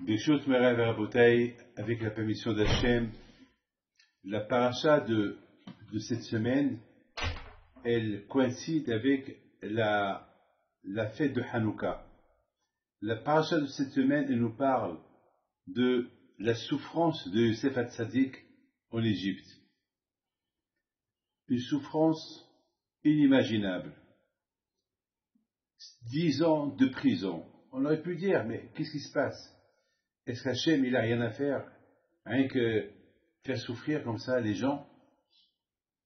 Bishut Merav Rabotai, avec la permission d'Hachem, la paracha de cette semaine, elle coïncide avec la fête de Hanouka. La paracha de cette semaine, elle nous parle de la souffrance de Yosef Hatzadik en Égypte. Une souffrance inimaginable. 10 ans de prison. On aurait pu dire, mais qu'est-ce qui se passe? Est-ce qu'Hachem, il n'a rien à faire? Rien que faire souffrir comme ça les gens?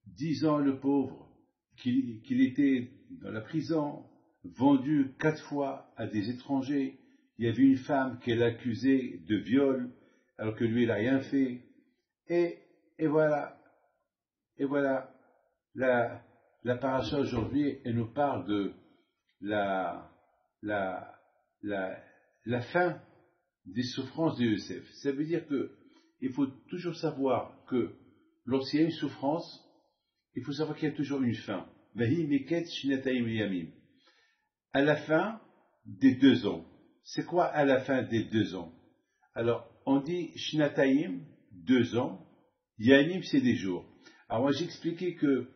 10 ans, le pauvre, qu'il était dans la prison, vendu 4 fois à des étrangers. Il y avait une femme qu'elle accusait de viol, alors que lui, il n'a rien fait. Et voilà. Et voilà. La paracha aujourd'hui, elle nous parle de la fin des souffrances de Yosef. Ça veut dire il faut toujours savoir que lorsqu'il y a une souffrance, il faut savoir qu'il y a toujours une fin. À la fin des 2 ans. C'est quoi à la fin des 2 ans? Alors, on dit Shnataim, 2 ans, Yamim, c'est des jours. Alors moi j'ai expliqué que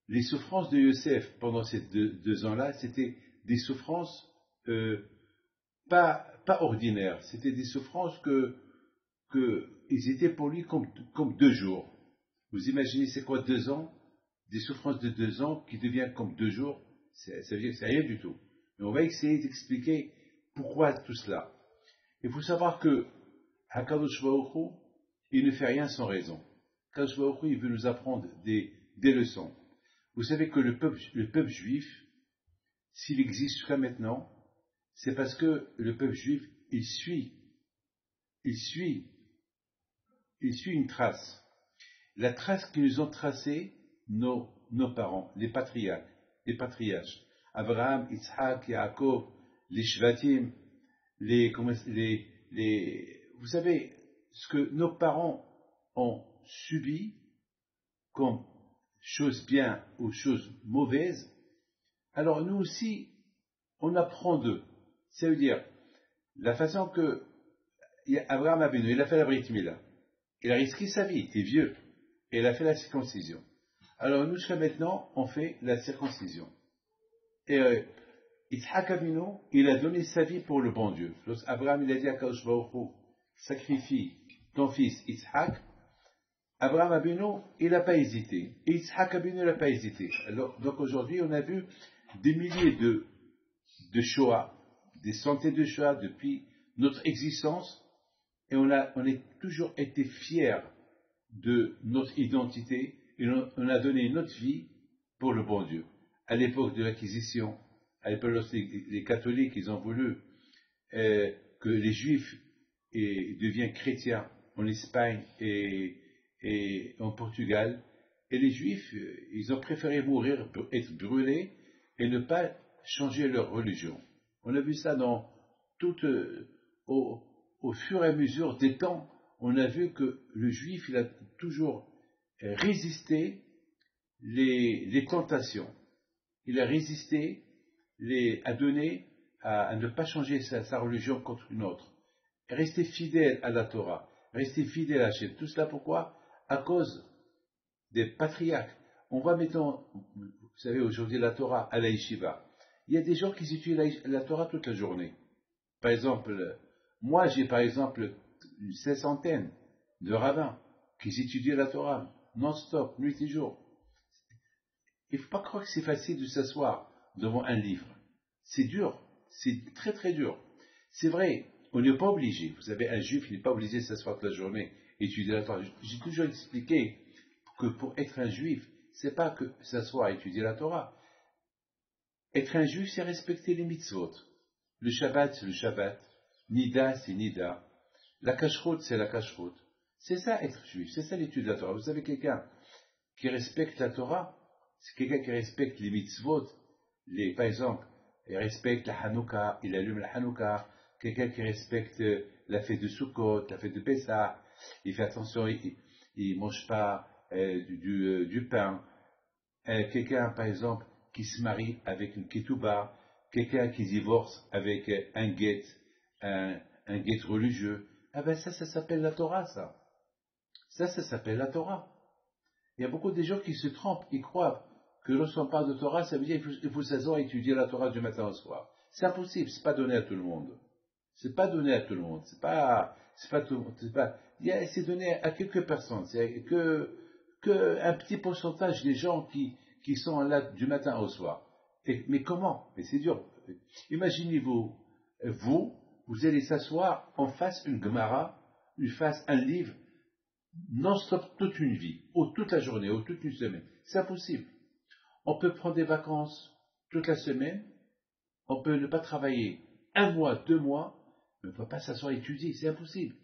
les souffrances de Yosef pendant ces 2 ans-là, c'était des souffrances pas ordinaires, c'était des souffrances ils étaient pour lui comme 2 jours. Vous imaginez c'est quoi 2 ans? Des souffrances de 2 ans qui deviennent comme 2 jours, ça veut dire que c'est rien du tout. Mais on va essayer d'expliquer pourquoi tout cela. Il faut savoir que HaKadosh Baruch Hu, il ne fait rien sans raison. HaKadosh Baruch Hu, il veut nous apprendre des leçons. Vous savez que le peuple juif, s'il existe jusqu'à maintenant, c'est parce que le peuple juif, il suit une trace. La trace qu'ils nous ont tracée nos parents, les patriarches. Abraham, Yitzhak, Yaakov, les Shvatim, vous savez, ce que nos parents ont subi comme choses bien ou choses mauvaises, alors nous aussi, on apprend d'eux. Ça veut dire, la façon que Abraham Avinu, il a fait la Brit Mila, il a risqué sa vie, il était vieux, et il a fait la circoncision. Alors nous, jusqu'à maintenant, on fait la circoncision. Et Yitzhak Avinu, il a donné sa vie pour le bon Dieu. Abraham, il a dit à Kadosh Baruch Hu, sacrifie ton fils Yitzhak. Abraham Avinu, il n'a pas hésité. Et Yitzhak Avinu, il n'a pas hésité. Alors, donc aujourd'hui, on a vu des milliers de Shoah, des centaines de Shoah depuis notre existence, et on a toujours été fiers de notre identité, et on a donné notre vie pour le bon Dieu. À l'époque de l'Inquisition, à l'époque lorsque les catholiques, ils ont voulu que les juifs deviennent chrétiens en Espagne et en Portugal, et les juifs, ils ont préféré mourir, être brûlés, et ne pas changer leur religion. On a vu ça dans au fur et à mesure des temps, on a vu que le juif, il a toujours résisté les tentations. Il a résisté à ne pas changer sa religion contre une autre. Rester fidèle à la Torah, rester fidèle à Hachem. Tout cela pourquoi? À cause des patriarches. On va mettons, vous savez, aujourd'hui la Torah à la yeshiva. Il y a des gens qui étudient la Torah toute la journée. Par exemple, moi j'ai par exemple une 500aine de rabbins qui étudient la Torah non-stop, nuit et jour. Il ne faut pas croire que c'est facile de s'asseoir devant un livre. C'est dur, c'est très très dur. C'est vrai, on n'est pas obligé. Vous savez, un juif n'est pas obligé de s'asseoir toute la journée et étudier la Torah. J'ai toujours expliqué que pour être un juif, c'est pas que s'asseoir et étudier la Torah. Être un juif, c'est respecter les mitzvot. Le Shabbat, c'est le Shabbat. Nida, c'est Nida. La kashrut, c'est la kashrut. C'est ça être juif, c'est ça l'étude de la Torah. Vous savez, quelqu'un qui respecte la Torah, c'est quelqu'un qui respecte les mitzvot. Par exemple, il respecte la Hanouka, il allume la Hanouka. Quelqu'un qui respecte la fête de Sukkot, la fête de Pessah, il fait attention, il ne mange pas du pain. Quelqu'un, par exemple, qui se marie avec une ketouba, quelqu'un qui divorce avec un guet, un guet religieux, ah ben ça s'appelle la Torah, ça. Ça s'appelle la Torah. Il y a beaucoup de gens qui se trompent, ils croient que lorsqu'on parle de Torah, ça veut dire qu'il faut s'asseoir et étudier la Torah du matin au soir. C'est impossible, c'est pas donné à tout le monde. C'est pas donné à tout le monde. C'est pas tout le monde. C'est donné à quelques personnes. C'est que un petit pourcentage des gens qui sont là du matin au soir. Mais comment? Mais c'est dur. Imaginez-vous, vous allez s'asseoir en face une Gemara, en face un livre, non-stop toute une vie, ou toute la journée, ou toute une semaine. C'est impossible. On peut prendre des vacances toute la semaine, on peut ne pas travailler un mois, 2 mois, mais on ne peut pas s'asseoir et étudier, c'est impossible.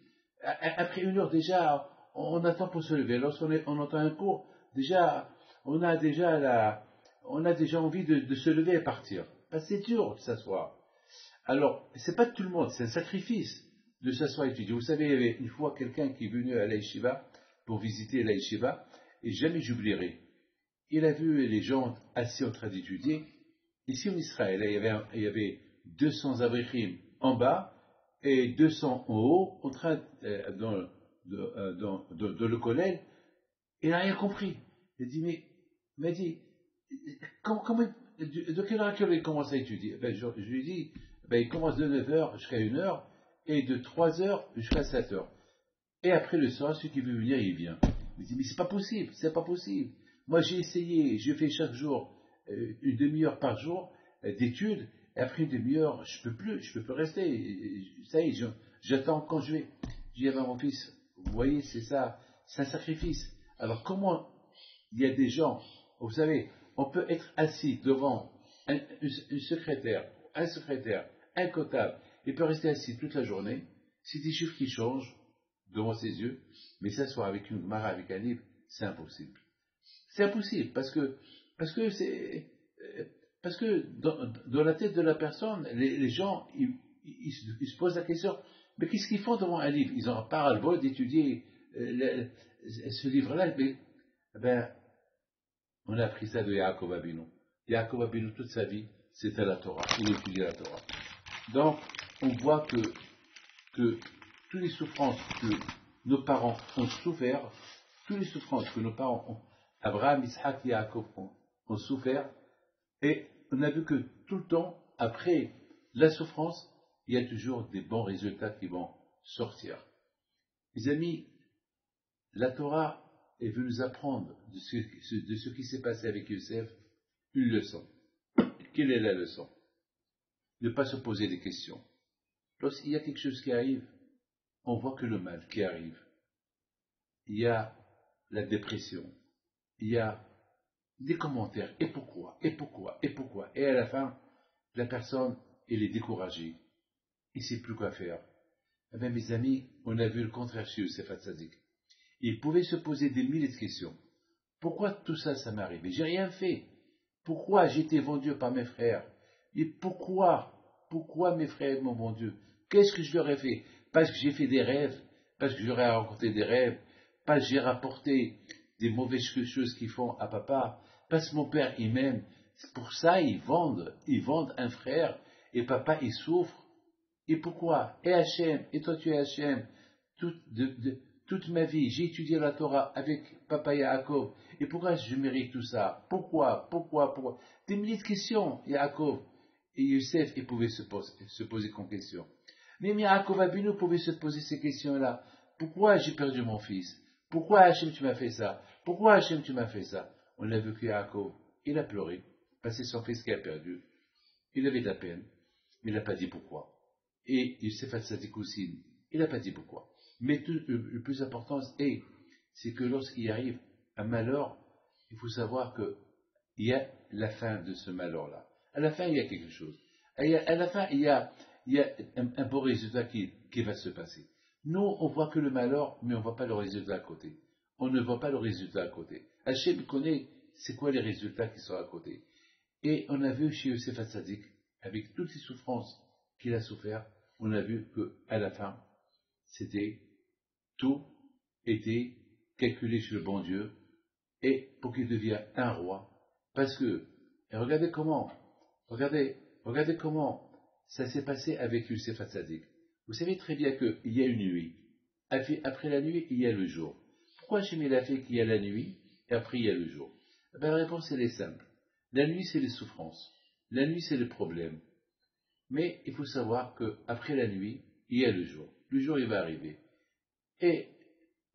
Après 1 heure déjà, on attend pour se lever. Lorsqu'on entend un cours, déjà, on a déjà envie de se lever et partir. Ben, c'est dur de s'asseoir. Alors, c'est pas tout le monde, c'est un sacrifice de s'asseoir et étudier. Vous savez, il y avait une fois quelqu'un qui est venu à l'Aïshiva pour visiter l'Aïshiva, et jamais j'oublierai. Il a vu les gens assis en train d'étudier. Ici en Israël, il y avait 200 abrichim en bas et 200 en haut, en train dans le collège. Il n'a rien compris. Il m'a dit, de quelle heure il commence à étudier? Je lui ai dit, il commence de 9h jusqu'à 1h et de 3h jusqu'à 7h. Et après le soir, celui qui veut venir, il vient. Il me dit, mais c'est pas possible, c'est pas possible. Moi, j'ai essayé, je fais chaque jour une demi-heure par jour d'études, et après une demi-heure, je peux plus rester. Ça y est, j'attends quand je vais. Je dis à mon fils, vous voyez, c'est ça, c'est un sacrifice. Alors comment il y a des gens, vous savez, on peut être assis devant une secrétaire, un comptable, il peut rester assis toute la journée, c'est des chiffres qui changent devant ses yeux, mais s'asseoir avec une Gemara, avec un livre, c'est impossible. C'est impossible, parce que dans la tête de la personne, les gens, ils se posent la question, mais qu'est-ce qu'ils font devant un livre? Ils n'ont pas à le vol d'étudier ce livre-là, mais on a appris ça de Yaakov Abinu. Yaakov Abinu, toute sa vie, c'était la Torah, il étudiait la Torah. Donc, on voit que toutes les souffrances que nos parents ont souffert, toutes les souffrances que nos parents ont, Abraham, Isaac et Yaakov ont souffert, et on a vu que tout le temps, après la souffrance, il y a toujours des bons résultats qui vont sortir. Mes amis, la Torah est venue nous apprendre de ce qui s'est passé avec Youssef une leçon. Quelle est la leçon? Ne pas se poser des questions. Lorsqu'il y a quelque chose qui arrive, on voit que le mal qui arrive. Il y a la dépression, il y a des commentaires, et pourquoi, et pourquoi, et pourquoi. Et à la fin, la personne, elle est découragée, il ne sait plus quoi faire. Eh bien, mes amis, on a vu le contraire chez Youssef Hatzadik. Il pouvait se poser des milliers de questions. Pourquoi tout ça, ça m'est arrivé? J'ai rien fait. Pourquoi j'ai été vendu par mes frères? Et pourquoi mes frères m'ont vendu? Qu'est-ce que je leur ai fait? Parce que j'ai fait des rêves, parce que j'aurais raconté des rêves, parce que j'ai rapporté des mauvaises choses qu'ils font à papa, parce que mon père il m'aime. C'est pour ça ils vendent un frère, et papa il souffre. Et pourquoi? Et Hachem, et toi tu es Hachem. Toute ma vie, j'ai étudié la Torah avec papa Yaakov. Et pourquoi je mérite tout ça? Pourquoi? Des milliers de questions, Yaakov. Et Youssef, il pouvait se poser comme question. Même Yaakov Abinu pouvait se poser ces questions-là. Pourquoi j'ai perdu mon fils? Pourquoi Hachem tu m'as fait ça? Pourquoi Hachem tu m'as fait ça? On a vu que Yaakov, il a pleuré, parce que c'est son fils qui a perdu. Il avait de la peine, mais il n'a pas dit pourquoi. Et Youssef Hatzadik aussi, il n'a pas dit pourquoi. Mais le plus important, c'est que lorsqu'il arrive un malheur, il faut savoir qu'il y a la fin de ce malheur-là. À la fin, il y a quelque chose. À la fin, il y a un beau résultat qui va se passer. Nous, on voit que le malheur, mais on ne voit pas le résultat à côté. On ne voit pas le résultat à côté. Hachem connaît c'est quoi les résultats qui sont à côté. Et on a vu chez Youssef Hatzadik, avec toutes les souffrances qu'il a souffert, on a vu qu'à la fin, tout était calculé chez le bon Dieu, et pour qu'il devienne un roi. Parce que, et regardez, regardez comment ça s'est passé avec Youssef Hatzadik. Vous savez très bien qu'il y a une nuit. Après la nuit, il y a le jour. Pourquoi Hachem il a fait qu'il y a la nuit et après il y a le jour? La réponse elle est simple. La nuit c'est les souffrances. La nuit c'est le problème. Mais il faut savoir qu'après la nuit, il y a le jour. Le jour il va arriver. Et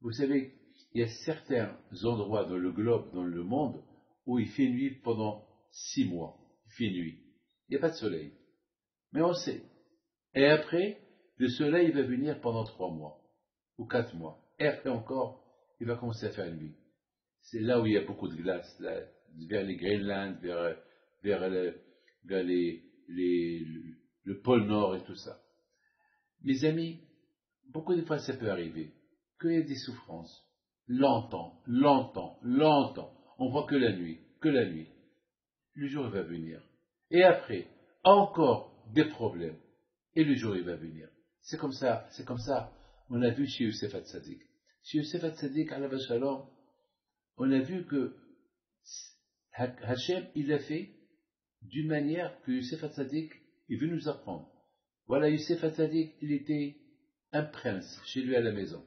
vous savez, il y a certains endroits dans le globe, dans le monde, où il fait nuit pendant 6 mois. Il fait nuit. Il n'y a pas de soleil. Mais on sait. Et après, le soleil va venir pendant 3 mois ou 4 mois. Et après encore, il va commencer à faire nuit. C'est là où il y a beaucoup de glace, là, vers les Greenland, vers le pôle Nord et tout ça. Mes amis, beaucoup de fois ça peut arriver qu'il y ait des souffrances. Longtemps. On voit que la nuit. Le jour il va venir. Et après, encore des problèmes. Et le jour il va venir. C'est comme ça. On a vu chez Youssef Hatzadik. Chez Youssef Hatzadik, Alav Shalom, on a vu que Hachem, il a fait d'une manière que Youssef Hatzadik, il veut nous apprendre. Voilà, Youssef Hatzadik, il était un prince chez lui à la maison.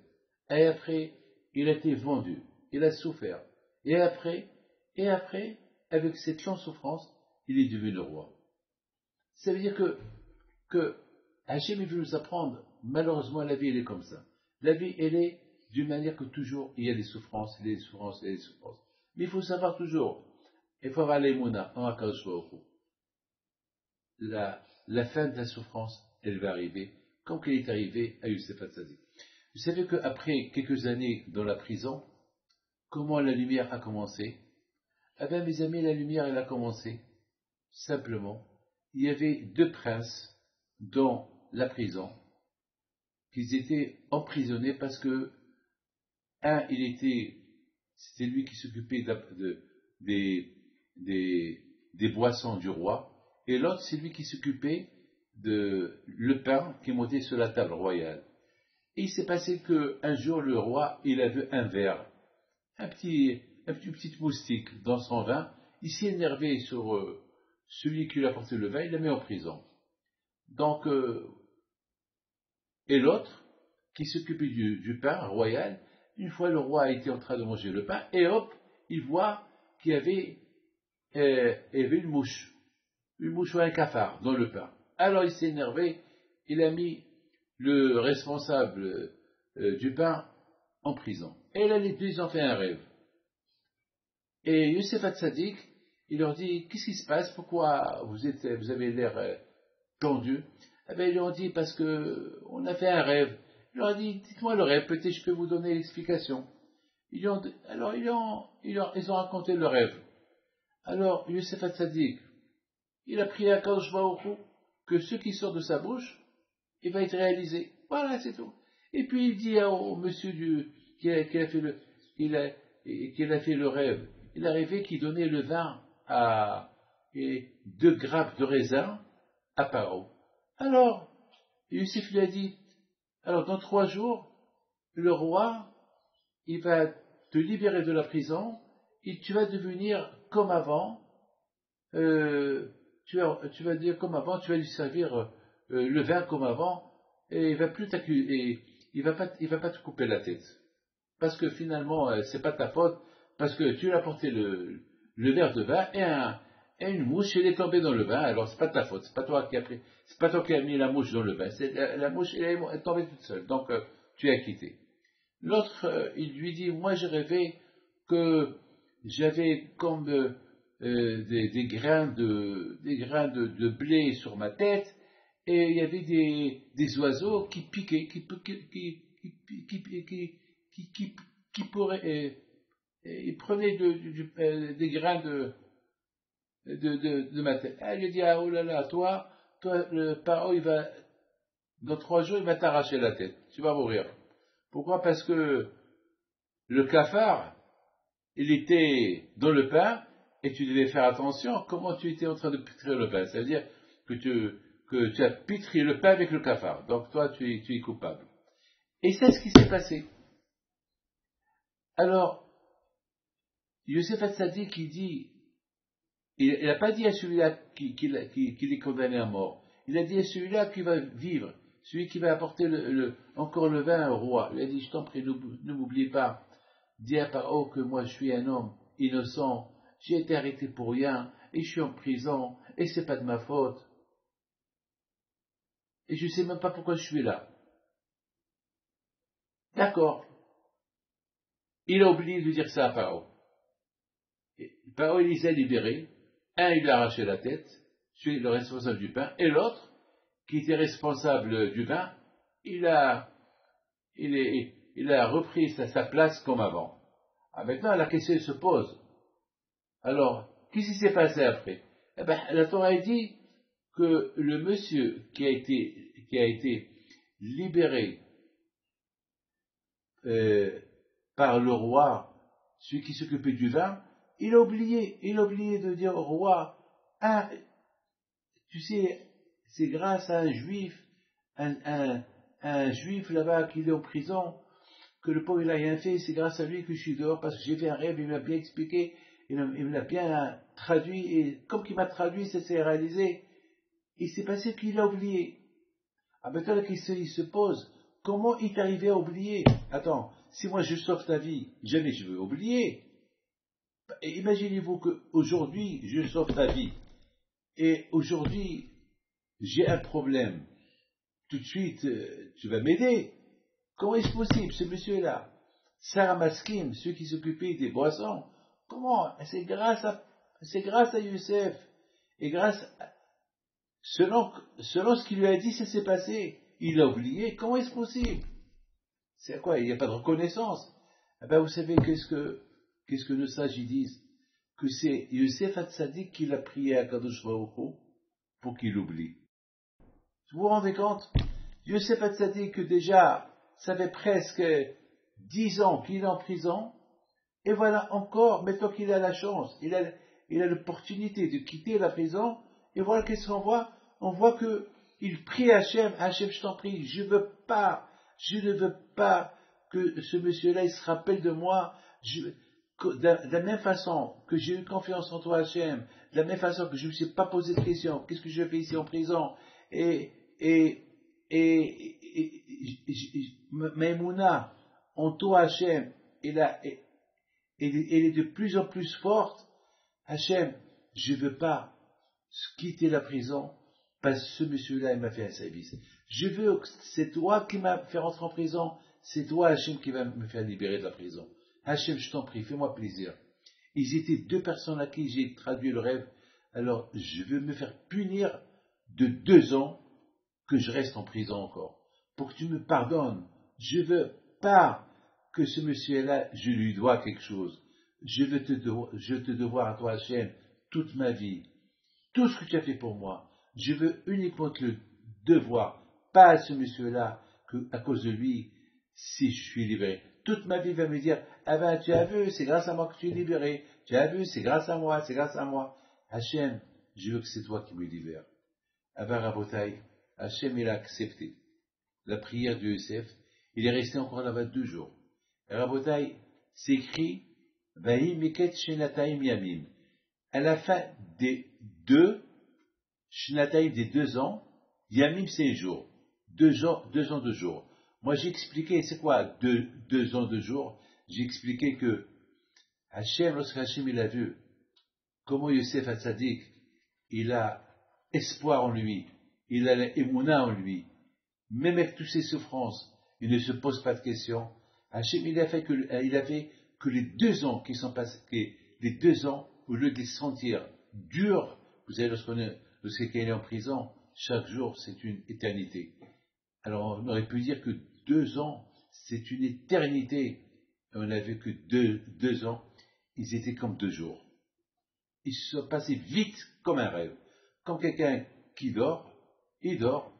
Et après, il a été vendu. Il a souffert. Et après, avec cette longue souffrance, il est devenu roi. Ça veut dire que Hachem, il veut nous apprendre. Malheureusement, la vie, elle est comme ça. La vie, elle est d'une manière que toujours, il y a des souffrances. Mais il faut savoir toujours, il faut avoir l'émouna en Akadosh Baruch Hu. La fin de la souffrance, elle va arriver, comme qu'elle est arrivée à Youssef Hatzadik. Vous savez qu'après quelques années dans la prison, comment la lumière a commencé? Eh bien, mes amis, la lumière, elle a commencé. Simplement, il y avait 2 princes dans la prison, qui étaient emprisonnés parce que, c'était lui qui s'occupait des boissons du roi, et l'autre, c'est lui qui s'occupait de le pain qui montait sur la table royale. Et il s'est passé qu'un jour, le roi, il a vu un verre, un petit moustique dans son vin. Il s'est énervé sur celui qui lui a apporté le vin, il l'a mis en prison. Donc, et l'autre, qui s'occupait du pain royal, une fois le roi était en train de manger le pain, et hop, il voit qu'il y avait une mouche ou un cafard dans le pain. Alors il s'est énervé, il a mis le responsable du pain en prison. Et là, les 2, ils ont fait un rêve. Et Youssef Hatzadik, il leur dit, qu'est-ce qui se passe? Pourquoi vous avez l'air tendu? Eh bien, ils lui ont dit, parce que on a fait un rêve. Il leur a dit, dites-moi le rêve, peut-être je peux vous donner l'explication. Ils ont raconté le rêve. Alors, Youssef Hatzadik, il a prié à Kadosh Baruch Hu que ce qui sort de sa bouche, il va être réalisé. Voilà, c'est tout. Et puis il dit au monsieur qui a fait le rêve, il a rêvé qu'il donnait le vin et 2 grappes de raisin à Paro. Alors, Youssef lui a dit, alors dans 3 jours, le roi, il va te libérer de la prison et tu vas devenir comme avant, tu vas dire comme avant, tu vas lui servir le vin comme avant, et il va plus t'accuser, il va pas te couper la tête. Parce que finalement, c'est pas ta faute, parce que tu lui as apporté le verre de vin et une mouche, elle est tombée dans le vin, alors c'est pas ta faute, c'est pas toi qui as mis la mouche dans le vin, la mouche, elle est tombée toute seule, donc tu es acquitté. L'autre, il lui dit, moi j'ai rêvé que j'avais comme des grains de blé sur ma tête, et il y avait des oiseaux qui piquaient, qui pourraient, ils prenaient des grains de ma tête. Elle lui dit, ah oh là là, toi, le paro, dans 3 jours, il va t'arracher la tête, tu vas mourir. Pourquoi? Parce que le cafard, il était dans le pain, et tu devais faire attention comment tu étais en train de pétrir le pain. C'est-à-dire que tu as pétri le pain avec le cafard. Donc toi, tu es coupable. Et c'est ce qui s'est passé. Alors, Youssef Hatzadik, il dit, Il n'a pas dit à celui-là qu'il est condamné à mort. Il a dit à celui-là qui va vivre, celui qui va apporter encore le vin au roi. Il a dit, je t'en prie, ne m'oublie pas. Dis à Paro que moi je suis un homme innocent, j'ai été arrêté pour rien, et je suis en prison, et c'est pas de ma faute. Et je sais même pas pourquoi je suis là. D'accord. Il a oublié de dire ça à Paro. Paro, il les a libérés. Un, il lui a arraché la tête, celui le responsable du pain, et l'autre, qui était responsable du vin, il a repris sa place comme avant. Ah, maintenant, la question se pose. Alors, qu'est-ce qui s'est passé après? Eh ben, la Torah dit que le monsieur qui a été libéré par le roi, celui qui s'occupait du vin, il a oublié de dire au roi, ah, tu sais, c'est grâce à un juif, un juif là-bas qui est en prison, que le pauvre il a rien fait, c'est grâce à lui que je suis dehors, parce que j'ai fait un rêve, il m'a bien expliqué, il me l'a bien traduit, et comme il m'a traduit, ça s'est réalisé. Il s'est passé qu'il a oublié. Ah, maintenant la question il se pose, comment il est arrivé à oublier? Attends, si moi je sauve ta vie, jamais je veux oublier. Et imaginez-vous qu'aujourd'hui je sauve ta vie, et aujourd'hui j'ai un problème. Tout de suite, tu vas m'aider. Comment est-ce possible, ce monsieur-là, Sarah Maskim, celui qui s'occupait des boissons, comment? C'est grâce à Youssef. Et selon ce qu'il lui a dit, ça s'est passé. Il a oublié. Comment est-ce possible? C'est quoi? Il n'y a pas de reconnaissance. Eh ben, vous savez, qu'est-ce que nos sages y disent? Que c'est Youssef Hatzadik qui l'a prié à Kadosh Baruch Hu pour qu'il oublie. Vous vous rendez compte? Youssef Hatzadik, que déjà, ça fait presque 10 ans qu'il est en prison, et voilà encore, maintenant qu'il a la chance, il a l'opportunité de quitter la prison, et voilà qu'est-ce qu'on voit? On voit qu'il prie Hachem, Hachem, je t'en prie, je ne veux pas que ce monsieur-là, il se rappelle de moi, de la même façon que j'ai eu confiance en toi, Hachem, de la même façon que je ne me suis pas posé de questions, qu'est-ce que je fais ici en prison, et Maïmouna, en toi, Hachem, elle est de plus en plus forte. Hachem, je ne veux pas quitter la prison parce que ce monsieur-là, il m'a fait un service. Je veux que c'est toi qui m'as fait rentrer en prison, c'est toi, Hachem, qui va me faire libérer de la prison. Hachem, je t'en prie, fais-moi plaisir. Ils étaient 2 personnes à qui j'ai traduit le rêve, alors je veux me faire punir de 2 ans que je reste en prison encore, pour que tu me pardonnes. Je veux pas que ce monsieur-là, je lui dois quelque chose. Je te devoir à toi, Hachem, toute ma vie. Tout ce que tu as fait pour moi. Je veux uniquement te le devoir, pas à ce monsieur-là, à cause de lui, si je suis libéré. Toute ma vie va me dire, ah ben, tu as vu, c'est grâce à moi que tu es libéré. Tu as vu, c'est grâce à moi, c'est grâce à moi. Hachem, je veux que c'est toi qui me libères. Ah ben, Rabotai, Hachem, il a accepté la prière de Youssef. Il est resté encore là-bas 2 jours. Et Rabotai, c'est écrit, Vahim Miket Shenataim Yamim. À la fin des 2 Shenataim, des 2 ans, Yamim, c'est un jour. 2 ans, 2 jours. Moi, j'ai expliqué, c'est quoi 2 ans, 2 jours? J'ai expliqué que Hachem, lorsque Hachem, il a vu comment Youssef Hatzadik, il a espoir en lui, il a l'émouna en lui, même avec toutes ses souffrances, il ne se pose pas de questions. Hachem, il a fait que les 2 ans qui sont passés, les 2 ans, au lieu de les sentir durs, vous savez, lorsqu'il est en prison, chaque jour, c'est une éternité. Alors, on aurait pu dire que 2 ans, c'est une éternité. Et on a vu que 2 ans, ils étaient comme 2 jours. Ils se sont passés vite comme un rêve. Comme quelqu'un qui dort, il dort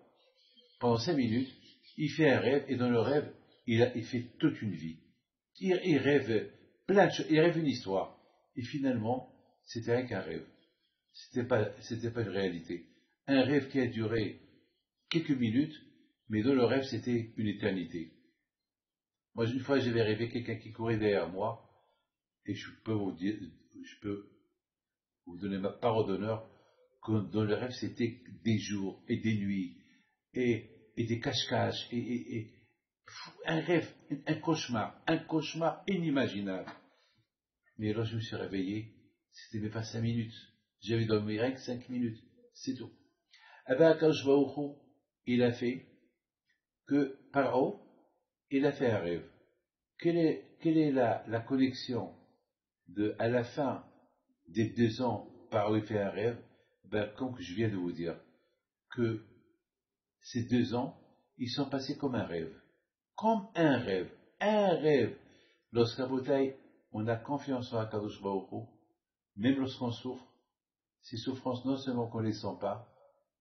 pendant 5 minutes, il fait un rêve, et dans le rêve, il fait toute une vie. Il rêve plein de choses, il rêve une histoire. Et finalement, c'était rien qu'un rêve. C'était pas une réalité. Un rêve qui a duré quelques minutes, mais dans le rêve, c'était une éternité. Moi, une fois, j'avais rêvé quelqu'un qui courait derrière moi, et je peux vous donnez ma parole d'honneur, que dans le rêve c'était des jours et des nuits, et des cache-caches, un rêve, un cauchemar inimaginable. Mais alors je me suis réveillé, c'était même pas 5 minutes. J'avais dormi rien que 5 minutes, c'est tout. Eh bien, Akadosh Baruch Hu, il a fait que Paro, il a fait un rêve. Quelle est la connexion à la fin des 2 ans, Paro il fait un rêve? Ben, comme je viens de vous dire, que ces 2 ans, ils sont passés comme un rêve. Comme un rêve. Un rêve. Lorsqu'à Botaï, on a confiance en Akadosh Baruch Hu, même lorsqu'on souffre, ces souffrances, non seulement qu'on ne les sent pas,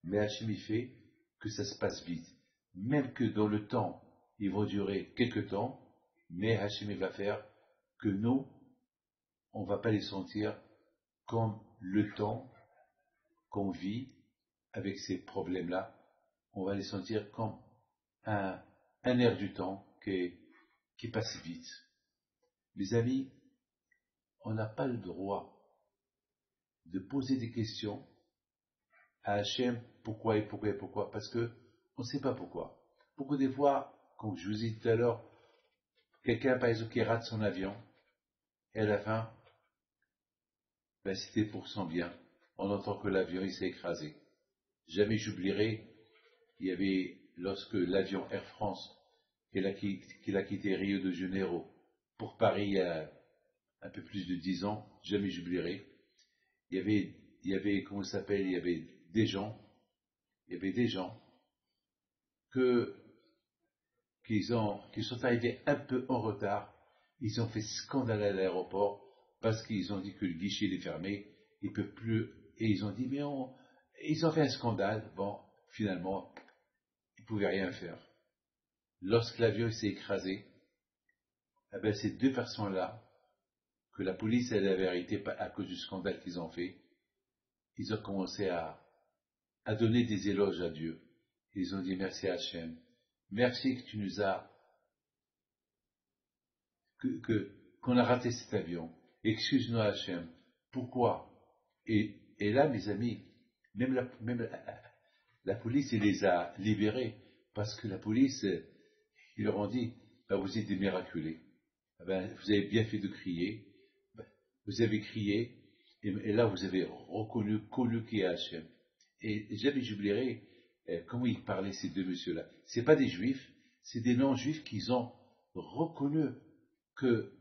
mais Hachem y fait que ça se passe vite. Même que dans le temps, ils vont durer quelques temps, mais Hachem va faire que nous, on ne va pas les sentir comme le temps qu'on vit avec ces problèmes-là. On va les sentir comme un air du temps qui passe vite. Mes amis, on n'a pas le droit de poser des questions à Hachem, pourquoi, parce que on ne sait pas pourquoi. Beaucoup des fois, comme je vous ai dit tout à l'heure, quelqu'un par exemple qui rate son avion, et à la fin, ben, c'était pour son bien. On entend que l'avion il s'est écrasé. Jamais j'oublierai, il y avait, lorsque l'avion Air France, qu'il a quitté Rio de Janeiro pour Paris il y a un peu plus de 10 ans, jamais j'oublierai, il y avait, comment ça s'appelle, il y avait des gens que, qui sont arrivés un peu en retard, ils ont fait scandale à l'aéroport parce qu'ils ont dit que le guichet est fermé, ils peuvent plus, et ils ont dit, ils ont fait un scandale, bon, finalement, ils ne pouvaient rien faire. Lorsque l'avion s'est écrasé, eh ben, ces 2 personnes-là, que la police elle avait arrêté à cause du scandale qu'ils ont fait, ils ont commencé à donner des éloges à Dieu. Ils ont dit merci à Hachem, merci que tu nous as, qu'on a raté cet avion, excuse-nous Hachem, pourquoi? Et là, mes amis, même la police, elle les a libérés, parce que la police, ils leur ont dit, ben, vous êtes des miraculés, ben, vous avez bien fait de crier, ben, vous avez crié, et là vous avez connu qui est Hachem. Et jamais j'oublierai comment ils parlaient ces 2 messieurs-là. Ce pas des juifs, c'est des non-juifs qui ont reconnu que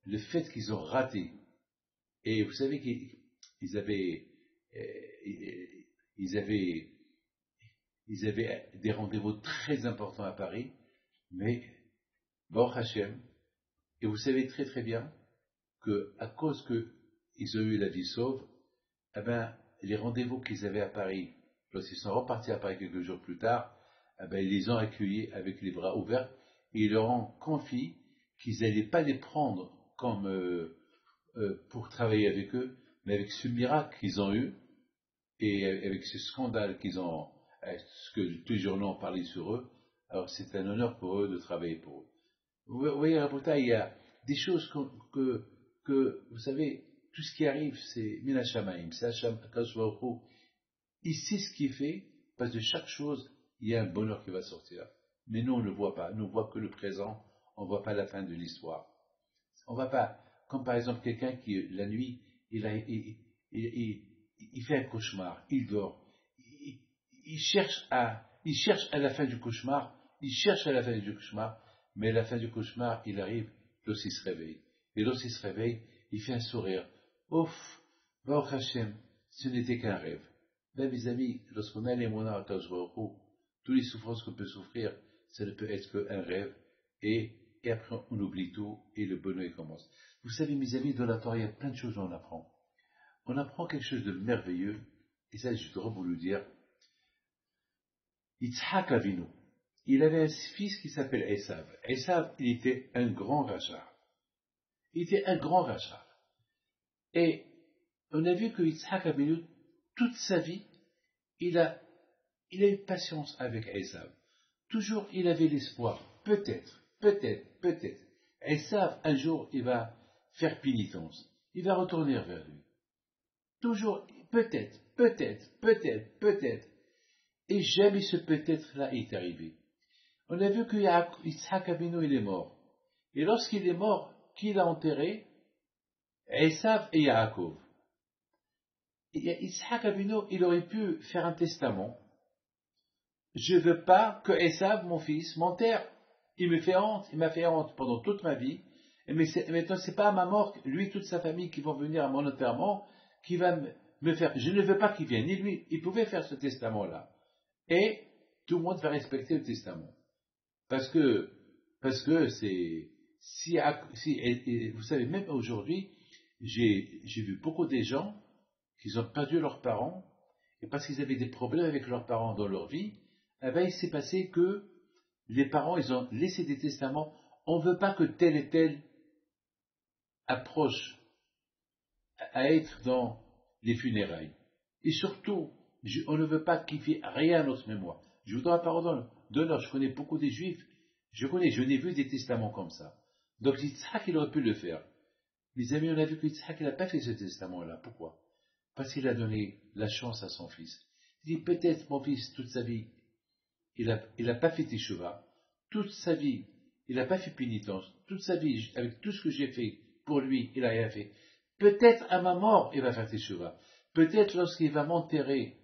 le fait qu'ils ont raté, et vous savez qu'ils avaient, ils avaient, ils avaient des rendez-vous très importants à Paris, mais Baruch Hashem, et vous savez très très bien que à cause qu'ils ont eu la vie sauve, eh ben, les rendez-vous qu'ils avaient à Paris, lorsqu'ils sont repartis à Paris quelques jours plus tard, eh ben, ils les ont accueillis avec les bras ouverts et ils leur ont confié qu'ils n'allaient pas les prendre comme pour travailler avec eux, mais avec ce miracle qu'ils ont eu et avec ce scandale qu'ils ont, ce que tous les journaux ont parlé sur eux, alors c'est un honneur pour eux de travailler pour eux. Vous voyez, Rabotai, il y a des choses que vous savez, tout ce qui arrive, c'est Mina Shamaim, c'est Akadosh Baruch Hu. Il sait ce qu'il fait, parce que de chaque chose, il y a un bonheur qui va sortir. Mais nous, on ne le voit pas. Nous, on voit que le présent, on ne voit pas la fin de l'histoire. On ne va pas, comme par exemple quelqu'un qui, la nuit, il fait un cauchemar, il dort. Il cherche à la fin du cauchemar, mais à la fin du cauchemar, il arrive lorsqu'il se réveille. Et lorsqu'il se réveille, il fait un sourire. Ouf, Baruch Hashem, ce n'était qu'un rêve. Ben, mes amis, lorsqu'on a les moyens à Akadosh Baruch Hu, toutes les souffrances qu'on peut souffrir, ça ne peut être qu'un rêve, et après on oublie tout, et le bonheur commence. Vous savez, mes amis, dans la Torah, il y a plein de choses qu'on apprend. On apprend quelque chose de merveilleux, et ça, je voudrais vous le dire. Yitzhak Avinu, il avait un fils qui s'appelle Esav. Esav, il était un grand rachat. Et on a vu que Yitzhak Avinu, toute sa vie, il a eu patience avec Esav. Toujours, il avait l'espoir. Peut-être. Esav, un jour, il va faire pénitence. Il va retourner vers lui. Toujours, peut-être, peut-être, peut-être, peut-être. Et jamais ce peut-être-là est arrivé. On a vu que Yitzhak Avinu, il est mort. Et lorsqu'il est mort, qui l'a enterré? Esav et Yaakov. Et Yitzhak Avinu, il aurait pu faire un testament. Je ne veux pas que Esav, mon fils, m'enterre. Il me fait honte, il m'a fait honte pendant toute ma vie. Mais maintenant, ce n'est pas à ma mort, lui, toute sa famille qui vont venir à mon enterrement, qui va me faire. Je ne veux pas qu'il vienne, ni lui. Il pouvait faire ce testament-là. Et tout le monde va respecter le testament. Parce que c'est. Et vous savez, même aujourd'hui, j'ai vu beaucoup de gens qui ont perdu leurs parents, et parce qu'ils avaient des problèmes avec leurs parents dans leur vie, eh ben, il s'est passé que les parents, ils ont laissé des testaments. On ne veut pas que tel et tel approche à être dans les funérailles. Et surtout, on ne veut pas qu'il fasse rien à notre mémoire. Je vous donne la parole d'honneur. Je connais beaucoup des juifs. Je n'ai vu des testaments comme ça. Donc Yitzhak, il aurait pu le faire. Mes amis, on a vu que Yitzhak, il n'a pas fait ce testament-là. Pourquoi? Parce qu'il a donné la chance à son fils. Il dit, peut-être mon fils, toute sa vie, il n'a pas fait teshuva. Toute sa vie, il n'a pas fait pénitence. Toute sa vie, avec tout ce que j'ai fait pour lui, il n'a rien fait. Peut-être à ma mort, il va faire teshuva. Peut-être lorsqu'il va m'enterrer,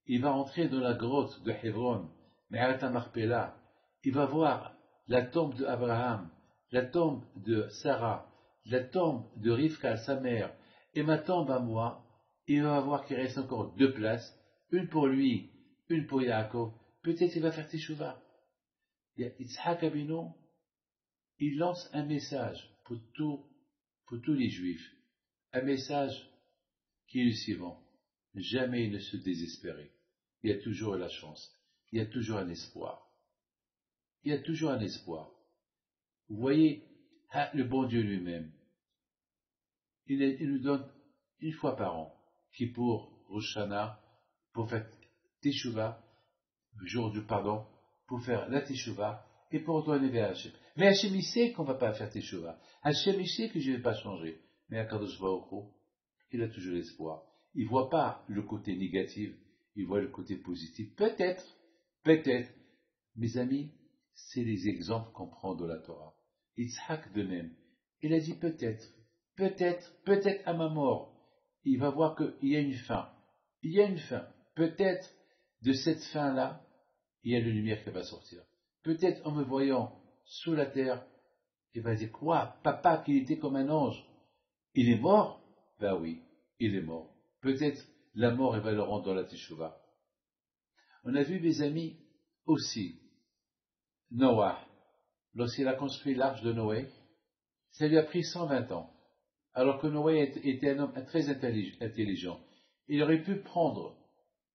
il va entrer dans la grotte de Hebron, mais à Marpella, il va voir la tombe d'Abraham, la tombe de Sarah, la tombe de Rivka, sa mère, et ma tombe à moi. Il va voir qu'il reste encore 2 places, une pour lui, une pour Yaakov. Peut-être il va faire teshuva. Yitzhak Avinu, il lance un message pour tous les juifs. Un message qui est le suivant. Jamais ne se désespérer. Il y a toujours la chance. Il y a toujours un espoir. Il y a toujours un espoir. Vous voyez, le bon Dieu lui-même, il nous donne une fois par an, qui pour Rosh Hashanah, pour faire Teshuvah, jour du pardon, pour faire la Teshuvah, et pour retourner vers Hachem. Mais Hachem, il sait qu'on ne va pas faire Teshuvah. Hachem, il sait que je ne vais pas changer. Mais Akadosh Baruch Hu, il a toujours l'espoir. Il ne voit pas le côté négatif, il voit le côté positif. Peut-être, mes amis, c'est les exemples qu'on prend de la Torah. Yitzhak de même. Il a dit peut-être à ma mort, il va voir qu'il y a une fin. Il y a une fin. Peut-être de cette fin-là, il y a la lumière qui va sortir. Peut-être en me voyant sous la terre, il va dire quoi? Papa, qu'il était comme un ange. Il est mort? Ben oui, il est mort. Peut-être la mort, elle va le rendre dans la Teshuvah. On a vu, mes amis, aussi, Noah, lorsqu'il a construit l'arche de Noé, ça lui a pris 120 ans. Alors que Noé était un homme très intelligent. Il aurait pu prendre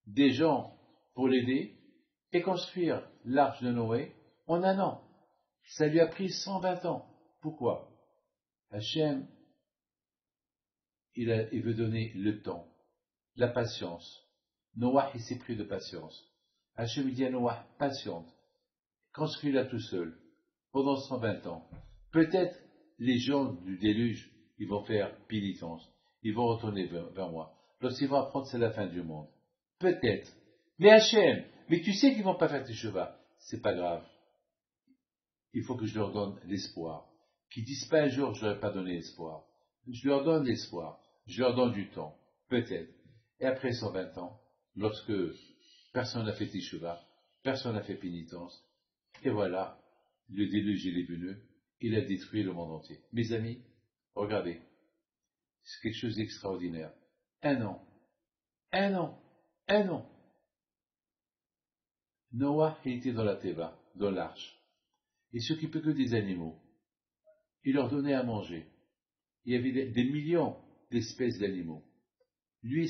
des gens pour l'aider et construire l'arche de Noé en un an. Ça lui a pris 120 ans. Pourquoi? Hachem, il veut donner le temps, la patience. Noah, il s'est pris de patience. Hachem dit à Noah, patiente, construis-la tout seul, pendant 120 ans. Peut-être les gens du déluge, ils vont faire pénitence, ils vont retourner vers moi. Lorsqu'ils vont apprendre c'est la fin du monde. Peut-être. Mais Hachem, mais tu sais qu'ils vont pas faire tes chevaux. C'est pas grave. Il faut que je leur donne l'espoir. Qu'ils disent pas un jour, je leur ai pas donné l'espoir. Je leur donne l'espoir. Je leur donne du temps. Peut-être. Et après 120 ans, lorsque personne n'a fait Teshuvah, personne n'a fait pénitence, et voilà, le déluge est venu, il a détruit le monde entier. Mes amis, regardez, c'est quelque chose d'extraordinaire. Un an, un an. Noah était dans la Teva, dans l'arche. Il s'occupait que des animaux. Il leur donnait à manger. Il y avait des millions d'espèces d'animaux. Lui,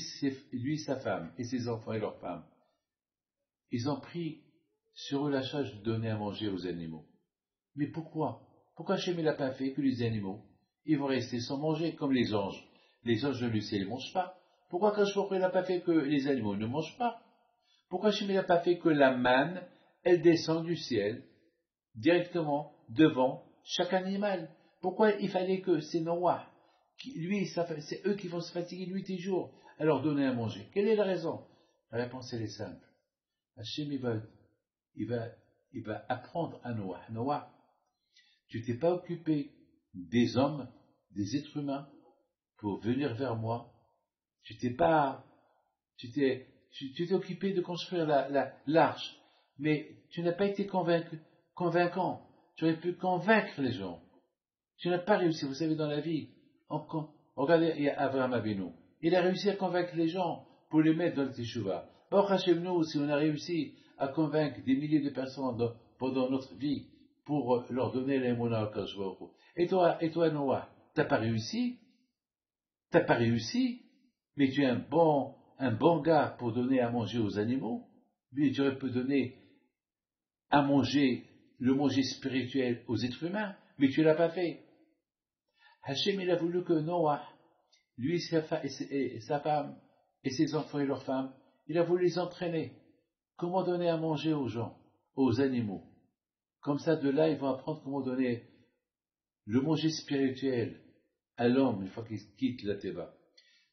sa femme, et ses enfants et leurs femmes, ils ont pris sur eux la charge de donner à manger aux animaux. Mais pourquoi? Pourquoi Hachem n'a pas fait que les animaux, ils vont rester sans manger, comme les anges? Les anges du ciel ne mangent pas. Pourquoi Hachem n'a pas fait que les animaux ne mangent pas? Pourquoi Hachem n'a pas fait que la manne, elle descend du ciel, directement devant chaque animal? Pourquoi il fallait que c'est Noah, lui, c'est eux qui vont se fatiguer nuit et jour à leur donner à manger. Quelle est la raison? La réponse, elle est simple. Hachem, il va apprendre à Noah. Noah, tu t'es pas occupé des hommes, des êtres humains, pour venir vers moi. Tu t'es occupé de construire l'arche, mais tu n'as pas été convaincant. Tu aurais pu convaincre les gens. Tu n'as pas réussi. Vous savez, dans la vie, regardez, il y a Abraham Avinu. Il a réussi à convaincre les gens pour les mettre dans le Teshuvah. Baruch Hashem, nous, si on a réussi à convaincre des milliers de personnes pendant notre vie pour leur donner l'émouna au Kadosh Baruch Hu. Et toi, Noah, t'as pas réussi, mais tu es un bon gars pour donner à manger aux animaux. Lui, tu aurais pu donner à manger, le manger spirituel aux êtres humains, mais tu l'as pas fait. Hachem, il a voulu que Noah, lui et sa femme, et ses enfants et leurs femmes, il a voulu les entraîner. Comment donner à manger aux gens, aux animaux. Comme ça, de là, ils vont apprendre comment donner le manger spirituel à l'homme une fois qu'il quitte la Théba.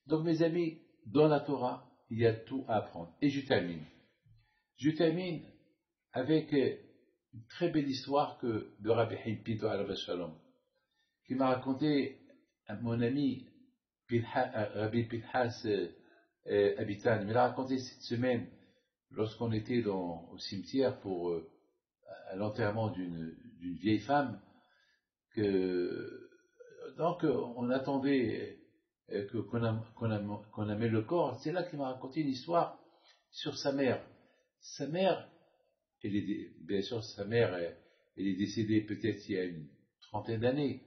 Donc, mes amis, dans la Torah, il y a tout à apprendre. Et je termine. Je termine avec une très belle histoire de Rabbi Pinto alav shalom, qui m'a raconté mon ami Rabbi Pinhas Abitan. Il m'a raconté cette semaine, lorsqu'on était au cimetière à l'enterrement d'une vieille femme, donc on attendait qu'on amène le corps. C'est là qu'il m'a raconté une histoire sur sa mère. Sa mère, bien sûr, elle est décédée peut-être il y a une trentaine d'années.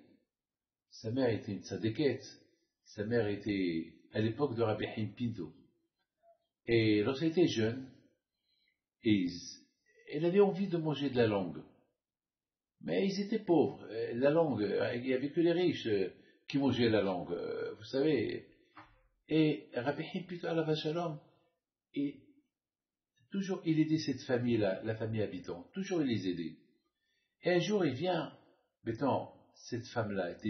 Sa mère était une tzadékette. Sa mère était à l'époque de Rabbi Haim Pinto. Et lorsqu'elle était jeune, elle avait envie de manger de la langue. Mais ils étaient pauvres. La langue, il n'y avait que les riches qui mangeaient la langue, vous savez. Et Rabbi Haim Pinto alav shalom, toujours il aidait cette famille-là, la famille habitant. Toujours il les aidait. Et un jour il vient, mettons, cette femme-là était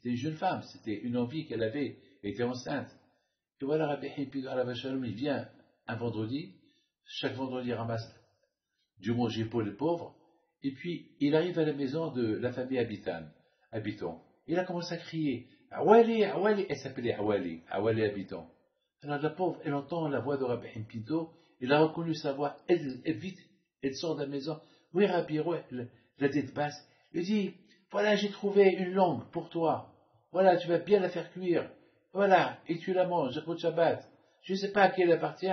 une jeune femme, c'était une envie qu'elle avait, elle était enceinte. Et voilà, Rabbi Haim Pinto alav shalom, il vient un vendredi, chaque vendredi il ramasse du manger pour les pauvres, et puis il arrive à la maison de la famille habitant. Il a commencé à crier, Awali, Awali, elle s'appelait Awali habitant. Alors la pauvre, elle entend la voix de Rabbi Haim Pinto, elle a reconnu sa voix, elle sort de la maison, oui Rabbi, ouais, la tête basse, elle dit, voilà, j'ai trouvé une langue pour toi, voilà, tu vas bien la faire cuire, voilà, et tu la manges, Jacob Shabbat, je ne sais pas à qui elle appartient,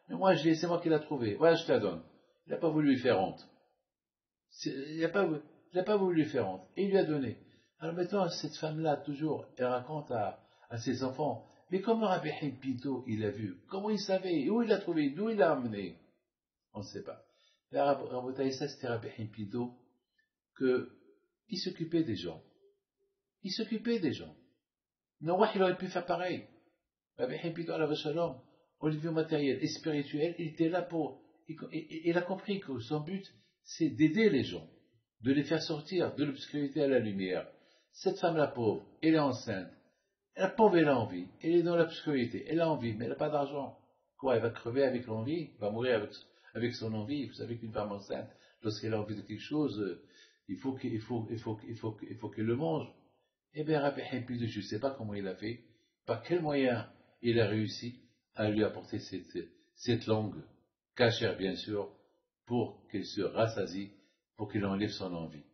mais moi c'est moi qui l'ai trouvée, voilà, je te la donne. Il n'a pas voulu lui faire honte. Il n'a pas voulu lui faire honte. Et il lui a donné. Alors maintenant, cette femme-là, toujours, elle raconte à ses enfants, mais comment Rabbi Haim Pinto, il a vu? Comment il savait? Où il l'a trouvé? D'où il l'a amené? On ne sait pas. Mais Rabotaï, ça c'était Rabbi Haim Pinto, qu'il s'occupait des gens. Il s'occupait des gens. Noah, il aurait pu faire pareil. Rabbi Haim Pinto, alav shalom, au niveau matériel et spirituel, il était là il a compris que son but, c'est d'aider les gens, de les faire sortir de l'obscurité à la lumière. Cette femme-là pauvre, elle est enceinte. La pauvre, elle a envie. Elle est dans l'obscurité. Elle a envie, mais elle n'a pas d'argent. Quoi, elle va crever avec l'envie? Elle va mourir avec son envie? Vous savez qu'une femme enceinte, lorsqu'elle a envie de quelque chose, il faut qu'elle le mange. Eh bien, Rabbi Haim Pinto, je ne sais pas comment il a fait, par quel moyen il a réussi à lui apporter cette langue, cachère bien sûr, pour qu'elle se rassasie, pour qu'il enlève son envie.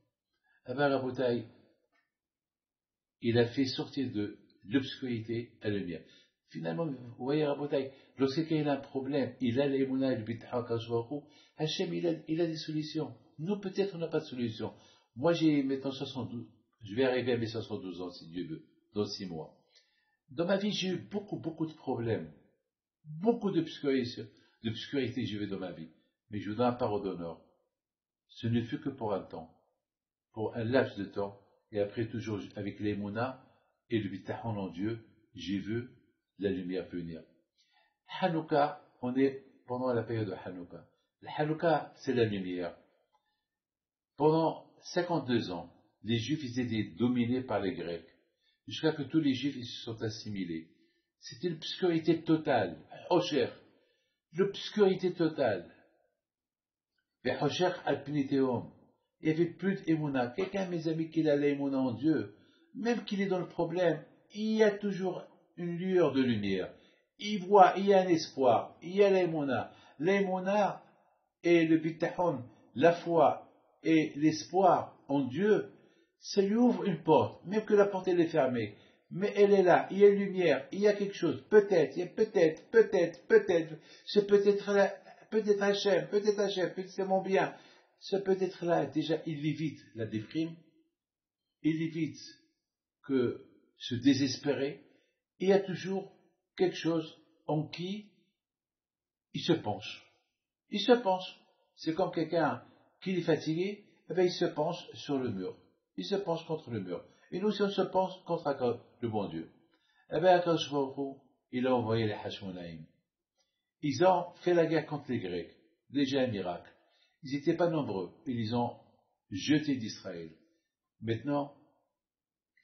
Eh bien, Rabotaï, il a fait sortir de l'obscurité à la lumière. Finalement, vous voyez, Rabotaï, lorsque quelqu'un a un problème, il a l'émouna et le bit'a kashwahu, Hachem, il a des solutions. Nous, peut-être, on n'a pas de solution. Moi, j'ai maintenant 72, je vais arriver à mes 72 ans, si Dieu veut, dans 6 mois. Dans ma vie, j'ai eu beaucoup de problèmes. Beaucoup d'obscurité, j'ai eu dans ma vie. Mais je vous donne un parole d'honneur. Ce ne fut que pour un temps, pour un laps de temps, et après toujours avec l'émouna et le bitachon en Dieu, j'ai vu la lumière venir. Hanouka, on est pendant la période de Hanouka. La Hanouka, c'est la lumière. Pendant 52 ans, les Juifs étaient dominés par les Grecs, jusqu'à que tous les Juifs se sont assimilés. C'était l'obscurité totale. Hosher, l'obscurité totale. Mais Hosher al-Pniteum. Il n'y avait plus d'émouna. Quelqu'un, mes amis, qui a l'émouna en Dieu, même qu'il est dans le problème, il y a toujours une lueur de lumière. Il voit, il y a un espoir, il y a l'émouna. L'émouna et le bitahon, la foi et l'espoir en Dieu, ça lui ouvre une porte, même que la porte elle est fermée. Mais elle est là, il y a une lumière, il y a quelque chose, peut-être, il y a peut-être, c'est peut-être là, peut-être Hachem, peut-être c'est mon bien. Ce peut-être là, déjà, il évite la déprime, il évite que se désespérer, il y a toujours quelque chose en qui il se penche. Il se penche. C'est comme quelqu'un qui est fatigué, eh bien, il se penche sur le mur. Il se penche contre le mur. Et nous, si on se penche contre le bon Dieu, eh bien, Akadosh Baruch Hu, il a envoyé les Hashmonaïm. Ils ont fait la guerre contre les Grecs. Déjà un miracle. Ils n'étaient pas nombreux. Ils les ont jetés d'Israël. Maintenant,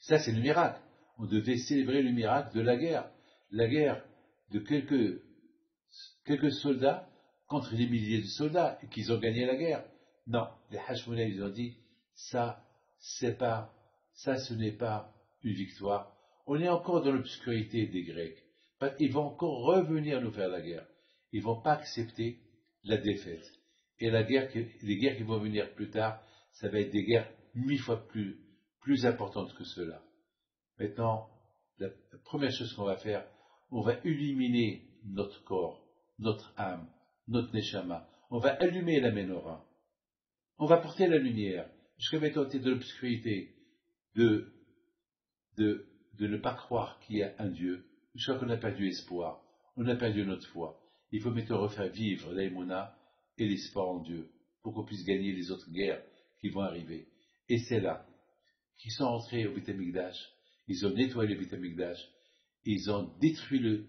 ça c'est le miracle. On devait célébrer le miracle de la guerre. La guerre de quelques soldats contre des milliers de soldats et qu'ils ont gagné la guerre. Non, les Hashmonaïm, ils ont dit, ça, ce n'est pas une victoire. On est encore dans l'obscurité des Grecs. Ils vont encore revenir nous faire la guerre. Ils ne vont pas accepter la défaite. Et les guerres qui vont venir plus tard, ça va être des guerres 1000 fois plus importantes que cela. Maintenant, la première chose qu'on va faire, on va illuminer notre corps, notre âme, notre neshama. On va allumer la menorah. On va porter la lumière. Jusqu'à maintenant, de l'obscurité, de ne pas croire qu'il y a un Dieu. Jusqu'à qu'on a perdu espoir. On a perdu notre foi. Il faut maintenant refaire vivre l'aïmouna et l'espoir en Dieu pour qu'on puisse gagner les autres guerres qui vont arriver. Et c'est là qu'ils sont entrés au Beth Amikdash. Ils ont nettoyé le Beth Amikdash. Ils ont détruit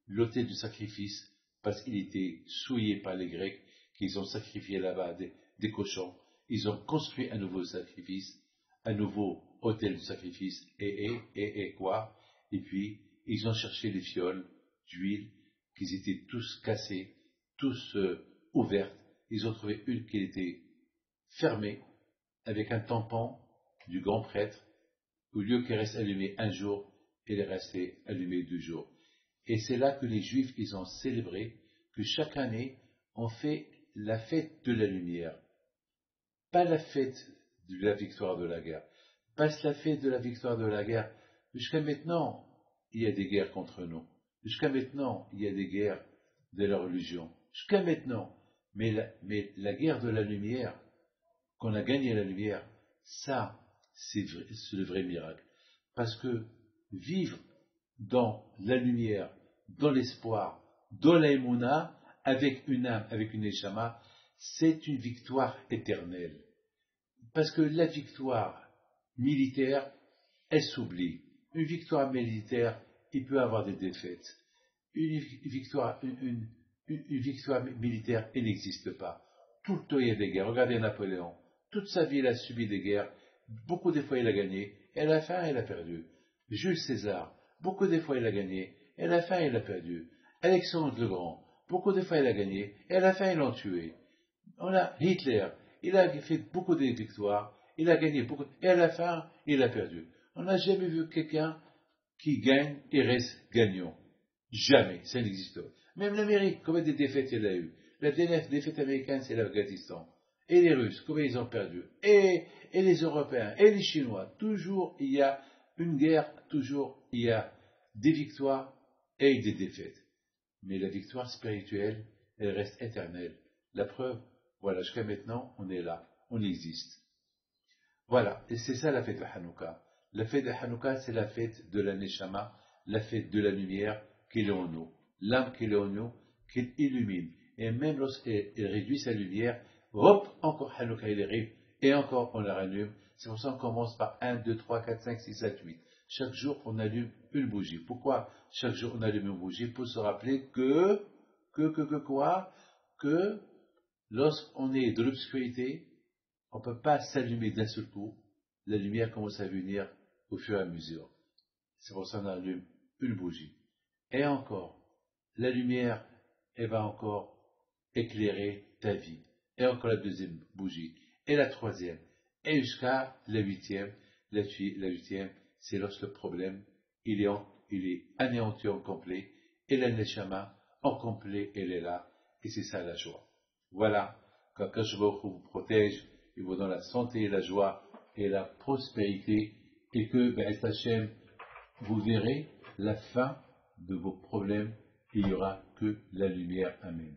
l'autel du sacrifice parce qu'il était souillé par les Grecs, qu'ils ont sacrifié là-bas des cochons. Ils ont construit un nouveau sacrifice, un nouveau autel du sacrifice, et quoi? Et puis, ils ont cherché les fioles d'huile, qui étaient tous cassées, tous ouvertes. Ils ont trouvé une qui était fermée, avec un tampon du grand prêtre, au lieu qu'elle reste allumée un jour, elle est restée allumée 2 jours. Et c'est là que les Juifs, ils ont célébré que chaque année, on fait la fête de la lumière. Pas la fête de la victoire de la guerre. Pas la fête de la victoire de la guerre. Jusqu'à maintenant, il y a des guerres contre nous. Jusqu'à maintenant, il y a des guerres de la religion. Jusqu'à maintenant. Mais la guerre de la lumière, qu'on a gagné la lumière, ça, c'est le vrai miracle. Parce que vivre dans la lumière, dans l'espoir, dans l'aïmouna, avec une âme, avec une neshama, c'est une victoire éternelle. Parce que la victoire militaire, elle s'oublie. Une victoire militaire, il peut avoir des défaites. Une victoire militaire, elle n'existe pas. Tout le temps, il y a des guerres. Regardez Napoléon. Toute sa vie, il a subi des guerres. Beaucoup de fois, il a gagné. Et à la fin, il a perdu. Jules César. Beaucoup de fois, il a gagné. Et à la fin, il a perdu. Alexandre le Grand. Beaucoup de fois, il a gagné. Et à la fin, ils l'ont tué. On a Hitler. Il a fait beaucoup de victoires. Il a gagné beaucoup. Et à la fin, il a perdu. On n'a jamais vu quelqu'un qui gagne et reste gagnant. Jamais. Ça n'existe pas. Même l'Amérique, combien de défaites elle a eu? La dernière défaite américaine, c'est l'Afghanistan. Et les Russes, combien ils ont perdu? Et les Européens, et les Chinois. Toujours il y a une guerre, toujours il y a des victoires et des défaites. Mais la victoire spirituelle, elle reste éternelle. La preuve, voilà, jusqu'à maintenant, on est là, on existe. Voilà, et c'est ça la fête de Hanouka. La fête de Hanouka, c'est la fête de la Neshama, la fête de la lumière qui est en nous. L'âme qui est en nous, qui illumine. Et même lorsqu'elle réduit sa lumière, hop, encore Hanouka il arrive, et encore on la rallume. C'est pour ça qu'on commence par 1, 2, 3, 4, 5, 6, 7, 8. Chaque jour, on allume une bougie. Pourquoi chaque jour on allume une bougie? Pour se rappeler que lorsqu'on est de l'obscurité, on ne peut pas s'allumer d'un seul coup. La lumière commence à venir au fur et à mesure. C'est pour ça qu'on allume une bougie. Et encore, la lumière, elle va encore éclairer ta vie. Et encore la deuxième bougie. Et la troisième. Et jusqu'à la huitième. La huitième, c'est lorsque le problème, il est anéanti en complet. Et la neshama, en complet, elle est là. Et c'est ça la joie. Voilà. Quand Akash Baruch Hu vous protège, il vous donne la santé et la joie et la prospérité. Et que, Be'ez Hashem, vous verrez la fin de vos problèmes. Il n'y aura que la lumière. Amen.